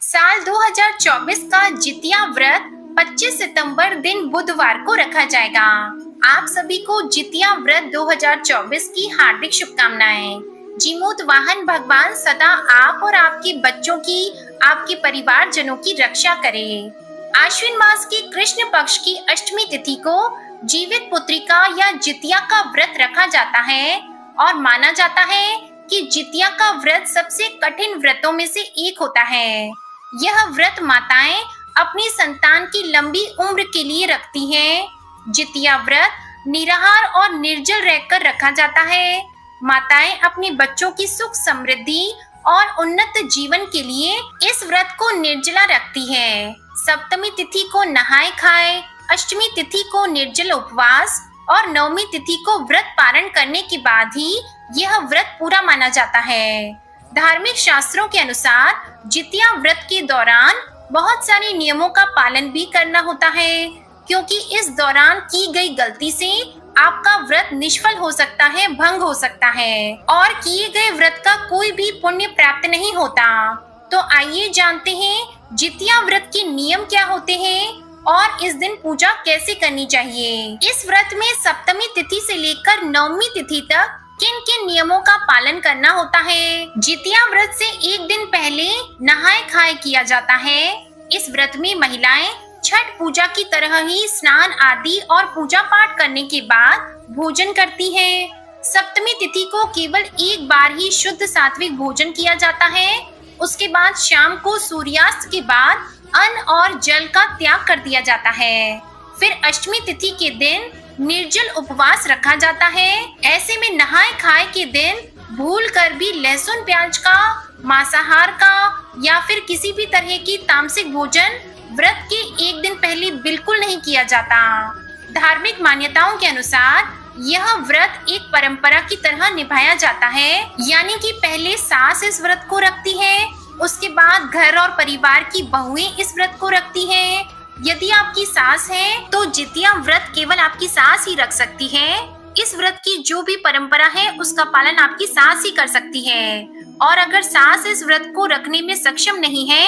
साल 2024 का जितिया व्रत 25 सितंबर दिन बुधवार को रखा जाएगा। आप सभी को जितिया व्रत 2024 की हार्दिक शुभकामनाएं। जीमूत वाहन भगवान सदा आप और आपके बच्चों की, आपके परिवारजनों की रक्षा करे। आश्विन मास की कृष्ण पक्ष की अष्टमी तिथि को जीवित पुत्रिका या जितिया का व्रत रखा जाता है और माना जाता है कि जितिया का व्रत सबसे कठिन व्रतों में से एक होता है। यह व्रत माताएं अपनी संतान की लंबी उम्र के लिए रखती हैं। जितिया व्रत निराहार और निर्जल रहकर रखा जाता है। माताएं अपने बच्चों की सुख समृद्धि और उन्नत जीवन के लिए इस व्रत को निर्जला रखती है। सप्तमी तिथि को नहाए खाए, अष्टमी तिथि को निर्जल उपवास और नवमी तिथि को व्रत पारण करने के बाद ही यह व्रत पूरा माना जाता है। धार्मिक शास्त्रों के अनुसार जितिया व्रत के दौरान बहुत सारे नियमों का पालन भी करना होता है, क्योंकि इस दौरान की गई गलती से आपका व्रत निष्फल हो सकता है, भंग हो सकता है और किए गए व्रत का कोई भी पुण्य प्राप्त नहीं होता। तो आइए जानते हैं जितिया व्रत के नियम क्या होते हैं और इस दिन पूजा कैसे करनी चाहिए। इस व्रत में सप्तमी तिथि से लेकर नवमी तिथि तक किन किन नियमों का पालन करना होता है। जितिया व्रत से एक दिन पहले नहाए खाए किया जाता है। इस व्रत में महिलाएं छठ पूजा की तरह ही स्नान आदि और पूजा पाठ करने के बाद भोजन करती हैं। सप्तमी तिथि को केवल एक बार ही शुद्ध सात्विक भोजन किया जाता है। उसके बाद शाम को सूर्यास्त के बाद अन्न और जल का त्याग कर दिया जाता है। फिर अष्टमी तिथि के दिन निर्जल उपवास रखा जाता है। ऐसे में नहाए खाए के दिन भूल कर भी लहसुन प्याज का, मांसाहार का या फिर किसी भी तरह की तामसिक भोजन व्रत के एक दिन पहले बिल्कुल नहीं किया जाता। धार्मिक मान्यताओं के अनुसार यह व्रत एक परंपरा की तरह निभाया जाता है, यानी कि पहले सास इस व्रत को रखती है, उसके बाद घर और परिवार की बहुएं इस व्रत को रखती हैं। यदि आपकी सास है तो जितिया व्रत केवल आपकी सास ही रख सकती है। इस व्रत की जो भी परंपरा है उसका पालन आपकी सास ही कर सकती है और अगर सास इस व्रत को रखने में सक्षम नहीं है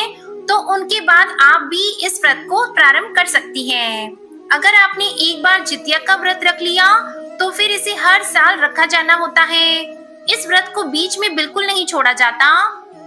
तो उनके बाद आप भी इस व्रत को प्रारंभ कर सकती हैं। अगर आपने एक बार जितिया का व्रत रख लिया तो फिर इसे हर साल रखा जाना होता है। इस व्रत को बीच में बिल्कुल नहीं छोड़ा जाता।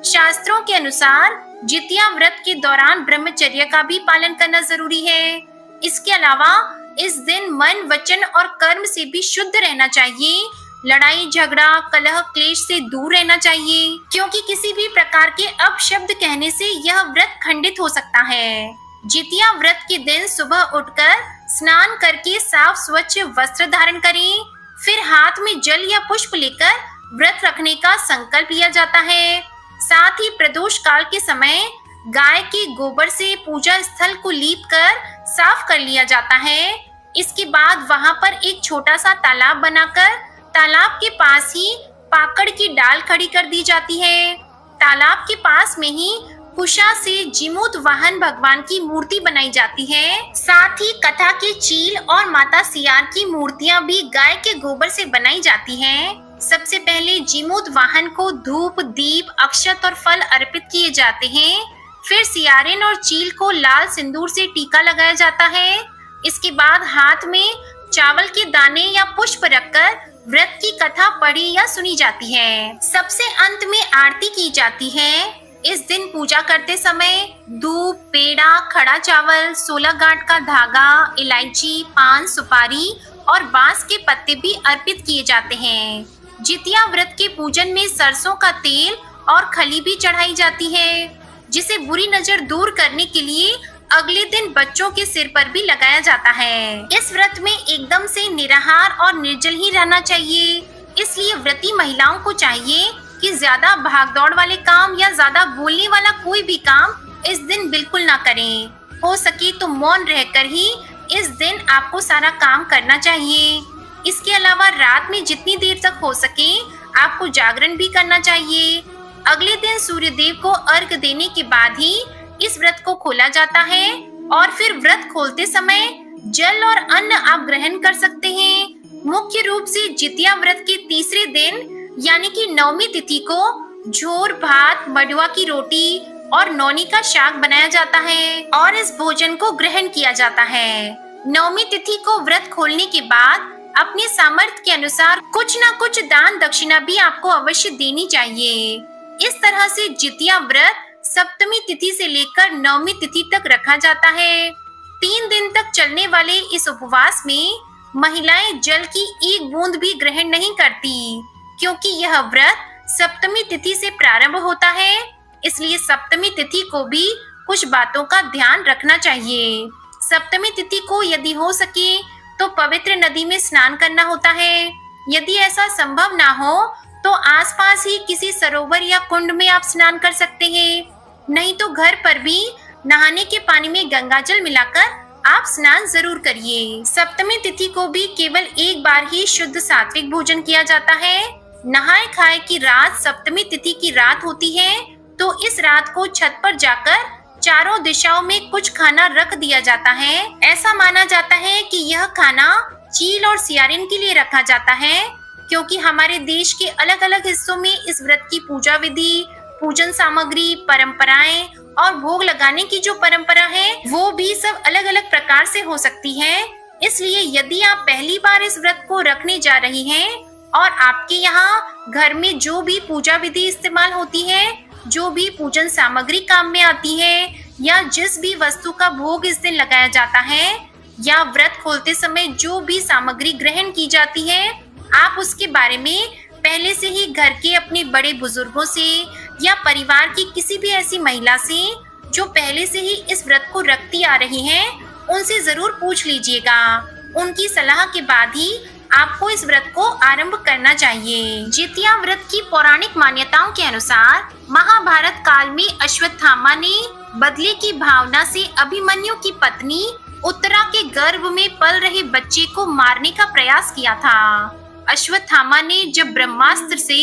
शास्त्रों के अनुसार जितिया व्रत के दौरान ब्रह्मचर्य का भी पालन करना जरूरी है। इसके अलावा इस दिन मन, वचन और कर्म से भी शुद्ध रहना चाहिए। लड़ाई झगड़ा, कलह, क्लेश से दूर रहना चाहिए, क्योंकि किसी भी प्रकार के अपशब्द कहने से यह व्रत खंडित हो सकता है। जितिया व्रत के दिन सुबह उठकर स्नान करके साफ स्वच्छ वस्त्र धारण करें। फिर हाथ में जल या पुष्प लेकर व्रत रखने का संकल्प लिया जाता है। साथ ही प्रदोष काल के समय गाय के गोबर से पूजा स्थल को लीप कर साफ कर लिया जाता है। इसके बाद वहां पर एक छोटा सा तालाब बनाकर तालाब के पास ही पाकड़ की डाल खड़ी कर दी जाती है। तालाब के पास में ही कुशा से जीमूत वाहन भगवान की मूर्ति बनाई जाती है। साथ ही कथा के चील और माता सियार की मूर्तियां भी गाय के गोबर से बनाई जाती हैं। सबसे पहले जीमूत वाहन को धूप, दीप, अक्षत और फल अर्पित किए जाते हैं। फिर सियारिन और चील को लाल सिंदूर से टीका लगाया जाता है। इसके बाद हाथ में चावल के दाने या पुष्प रखकर व्रत की कथा पढ़ी या सुनी जाती है। सबसे अंत में आरती की जाती है। इस दिन पूजा करते समय धूप, पेड़ा, खड़ा चावल, 16 गांठ का धागा, इलायची, पान, सुपारी और बांस के पत्ते भी अर्पित किए जाते हैं। जितिया व्रत के पूजन में सरसों का तेल और खली भी चढ़ाई जाती है, जिसे बुरी नजर दूर करने के लिए अगले दिन बच्चों के सिर पर भी लगाया जाता है। इस व्रत में एकदम से निराहार और निर्जल ही रहना चाहिए। इसलिए व्रती महिलाओं को चाहिए कि ज्यादा भागदौड़ वाले काम या ज्यादा बोलने वाला कोई भी काम इस दिन बिल्कुल ना करें। हो सके तो मौन रहकर ही इस दिन आपको सारा काम करना चाहिए। इसके अलावा रात में जितनी देर तक हो सके आपको जागरण भी करना चाहिए। अगले दिन सूर्य देव को अर्घ देने के बाद ही इस व्रत को खोला जाता है और फिर व्रत खोलते समय जल और अन्न आप ग्रहण कर सकते हैं। मुख्य रूप से जितिया व्रत के तीसरे दिन यानी कि नवमी तिथि को झोर भात, मडुआ की रोटी, और नौनी का शाक बनाया जाता है और इस भोजन को ग्रहण किया जाता है। नवमी तिथि को व्रत खोलने के बाद अपने सामर्थ्य के अनुसार कुछ न कुछ दान दक्षिणा भी आपको अवश्य देनी चाहिए। इस तरह से जितिया व्रत सप्तमी तिथि से लेकर नवमी तिथि तक रखा जाता है। 3 दिन तक चलने वाले इस उपवास में महिलाएं जल की एक बूंद भी ग्रहण नहीं करती, क्योंकि यह व्रत सप्तमी तिथि से प्रारंभ होता है। इसलिए सप्तमी तिथि को भी कुछ बातों का ध्यान रखना चाहिए। सप्तमी तिथि को यदि हो सके तो पवित्र नदी में स्नान करना होता है। यदि ऐसा संभव ना हो तो आसपास ही किसी सरोवर या कुंड में आप स्नान कर सकते हैं। नहीं तो घर पर भी नहाने के पानी में गंगाजल मिलाकर आप स्नान जरूर करिए। सप्तमी तिथि को भी केवल एक बार ही शुद्ध सात्विक भोजन किया जाता है। नहाए खाए की रात सप्तमी तिथि की रात होती है, तो इस रात को छत पर जाकर चारों दिशाओं में कुछ खाना रख दिया जाता है। ऐसा माना जाता है कि यह खाना चील और सियारिन के लिए रखा जाता है, क्योंकि हमारे देश के अलग अलग हिस्सों में इस व्रत की पूजा विधि, पूजन सामग्री, परंपराएं और भोग लगाने की जो परंपरा है वो भी सब अलग अलग प्रकार से हो सकती है। इसलिए यदि आप पहली बार इस व्रत को रखने जा रही हैं और आपके यहाँ घर में जो भी पूजा विधि इस्तेमाल होती है, जो भी पूजन सामग्री काम में आती है, या जिस भी वस्तु का भोग इस दिन लगाया जाता है, या व्रत खोलते समय जो भी सामग्री ग्रहण की जाती है, आप उसके बारे में पहले से ही घर के अपने बड़े बुजुर्गों से या परिवार की किसी भी ऐसी महिला से जो पहले से ही इस व्रत को रखती आ रही हैं, उनसे जरूर पूछ लीजिएगा। उनकी सलाह के बाद ही आपको इस व्रत को आरंभ करना चाहिए। जितिया व्रत की पौराणिक मान्यताओं के अनुसार महाभारत काल में अश्वत्थामा ने बदले की भावना से अभिमन्यु की पत्नी उत्तरा के गर्भ में पल रहे बच्चे को मारने का प्रयास किया था। अश्वत्थामा ने जब ब्रह्मास्त्र से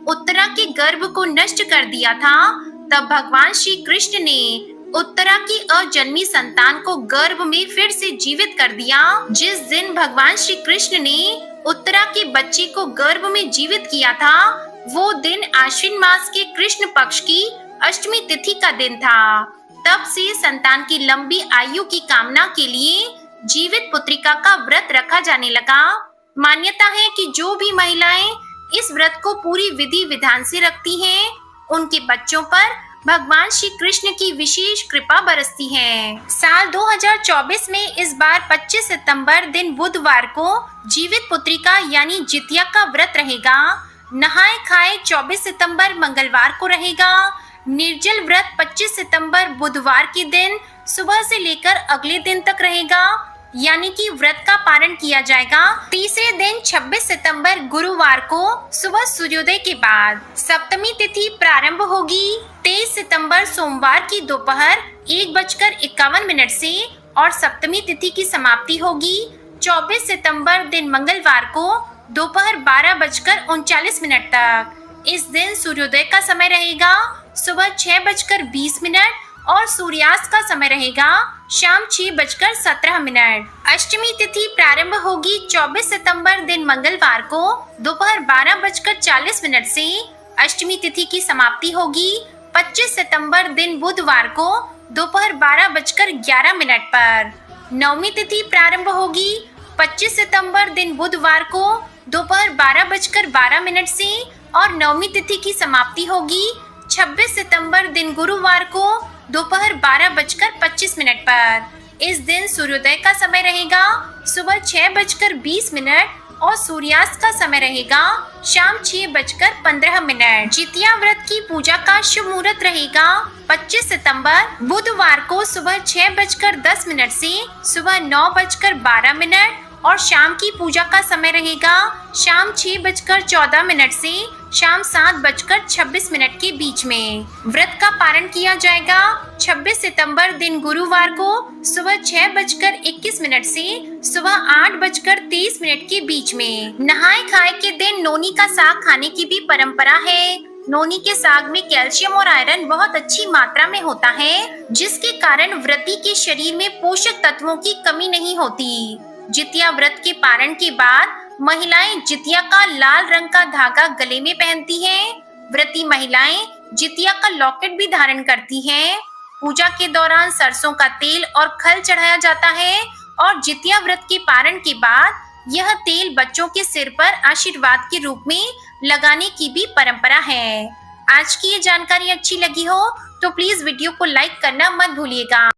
उत्तरा के गर्भ को नष्ट कर दिया था, तब भगवान श्री कृष्ण ने उत्तरा की अजन्मी संतान को गर्भ में फिर से जीवित कर दिया। जिस दिन भगवान श्री कृष्ण ने उत्तरा के बच्चे को गर्भ में जीवित किया था, वो दिन आश्विन मास के कृष्ण पक्ष की अष्टमी तिथि का दिन था। तब से संतान की लंबी आयु की कामना के लिए जीवित पुत्रिका का व्रत रखा जाने लगा। मान्यता है कि जो भी महिलाएं इस व्रत को पूरी विधि विधान से रखती हैं, उनके बच्चों पर भगवान श्री कृष्ण की विशेष कृपा बरसती है। साल 2024 में इस बार 25 सितंबर दिन बुधवार को जीवित पुत्रिका यानी जितिया का व्रत रहेगा। नहाए खाए 24 सितंबर मंगलवार को रहेगा। निर्जल व्रत 25 सितंबर बुधवार के दिन सुबह से लेकर अगले दिन तक रहेगा, यानी कि व्रत का पारण किया जाएगा तीसरे दिन 26 सितंबर गुरुवार को सुबह सूर्योदय के बाद। सप्तमी तिथि प्रारंभ होगी 23 सितंबर सोमवार की दोपहर 1:51 से और सप्तमी तिथि की समाप्ति होगी 24 सितंबर दिन मंगलवार को दोपहर 12:39 तक। इस दिन सूर्योदय का समय रहेगा सुबह 6:20 और सूर्यास्त का समय रहेगा शाम 6:17। अष्टमी तिथि प्रारंभ होगी 24 सितंबर दिन मंगलवार को दोपहर 12:40 से। अष्टमी तिथि की समाप्ति होगी 25 सितंबर दिन बुधवार को दोपहर 12:11 पर। नवमी तिथि प्रारंभ होगी 25 सितंबर दिन बुधवार को दोपहर 12:12 से और नवमी तिथि की समाप्ति होगी 26 सितंबर दिन गुरुवार को दोपहर 12:25 पर। इस दिन सूर्योदय का समय रहेगा सुबह 6:20 और सूर्यास्त का समय रहेगा शाम 6:15। जितिया व्रत की पूजा का शुभ मुहूर्त रहेगा 25 सितंबर बुधवार को सुबह 6:10 से सुबह 9:12 और शाम की पूजा का समय रहेगा शाम 6:14 से शाम 7:26 के बीच में। व्रत का पारण किया जाएगा 26 सितंबर दिन गुरुवार को सुबह 6:21 से सुबह 8:23 के बीच में। नहाए खाए के दिन नोनी का साग खाने की भी परंपरा है। नोनी के साग में कैल्शियम और आयरन बहुत अच्छी मात्रा में होता है, जिसके कारण व्रती के शरीर में पोषक तत्वों की कमी नहीं होती। जितिया व्रत के पारण के बाद महिलाएं जितिया का लाल रंग का धागा गले में पहनती हैं। व्रती महिलाएं जितिया का लॉकेट भी धारण करती हैं। पूजा के दौरान सरसों का तेल और खल चढ़ाया जाता है और जितिया व्रत के पारण के बाद यह तेल बच्चों के सिर पर आशीर्वाद के रूप में लगाने की भी परंपरा है। आज की ये जानकारी अच्छी लगी हो तो प्लीज वीडियो को लाइक करना मत भूलिएगा।